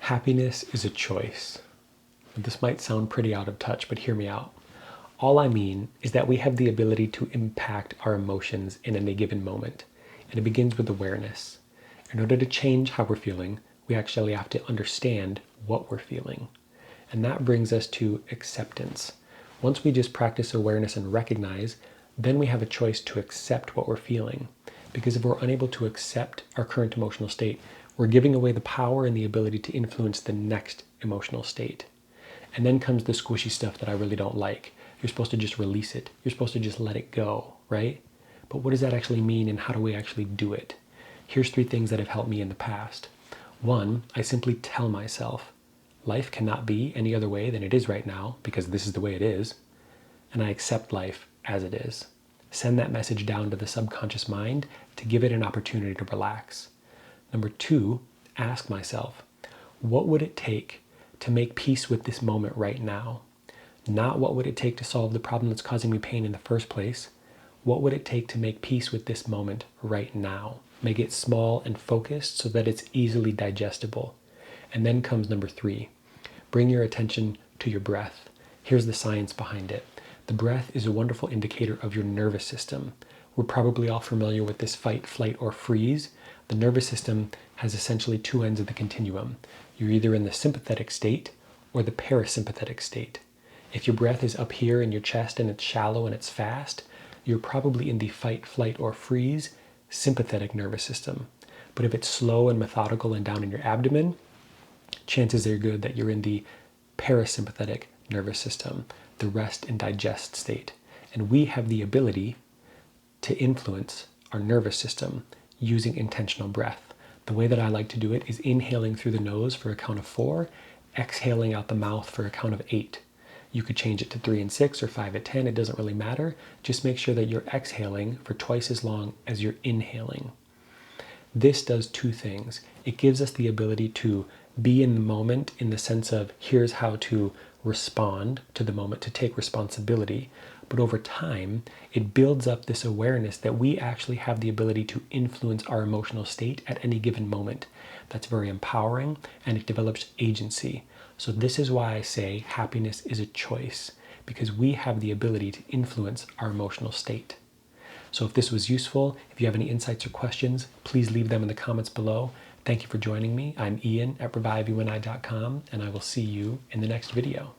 Happiness is a choice. This might sound pretty out of touch, but hear me out. All I mean is that we have the ability to impact our emotions in any given moment, and it begins with awareness. In order to change how we're feeling, we actually have to understand what we're feeling. And that brings us to acceptance. Once we just practice awareness and recognize, then we have a choice to accept what we're feeling. Because if we're unable to accept our current emotional state, we're giving away the power and the ability to influence the next emotional state. And then comes the squishy stuff that I really don't like. You're supposed to just release it. You're supposed to just let it go, right? But what does that actually mean, and how do we actually do it? Here's 3 things that have helped me in the past. 1, I simply tell myself, life cannot be any other way than it is right now because this is the way it is. And I accept life as it is. Send that message down to the subconscious mind to give it an opportunity to relax. Number 2, ask myself, what would it take to make peace with this moment right now? Not what would it take to solve the problem that's causing me pain in the first place. What would it take to make peace with this moment right now? Make it small and focused so that it's easily digestible. And then comes number 3, bring your attention to your breath. Here's the science behind it. The breath is a wonderful indicator of your nervous system. We're probably all familiar with this fight, flight, or freeze. The nervous system has essentially 2 ends of the continuum. You're either in the sympathetic state or the parasympathetic state. If your breath is up here in your chest and it's shallow and it's fast, you're probably in the fight, flight, or freeze sympathetic nervous system. But if it's slow and methodical and down in your abdomen, chances are good that you're in the parasympathetic nervous system, the rest and digest state. And we have the ability to influence our nervous system using intentional breath. The way that I like to do it is inhaling through the nose for a count of 4, exhaling out the mouth for a count of 8. You could change it to 3 and 6 or 5 and 10. It doesn't really matter. Just make sure that you're exhaling for twice as long as you're inhaling. This does 2 things. It gives us the ability to be in the moment in the sense of here's how to respond to the moment, to take responsibility. But over time, it builds up this awareness that we actually have the ability to influence our emotional state at any given moment. That's very empowering, and it develops agency. So this is why I say happiness is a choice, because we have the ability to influence our emotional state. So if this was useful, if you have any insights or questions, please leave them in the comments below. Thank you for joining me. I'm Ian at reviveyouandI.com, and I will see you in the next video.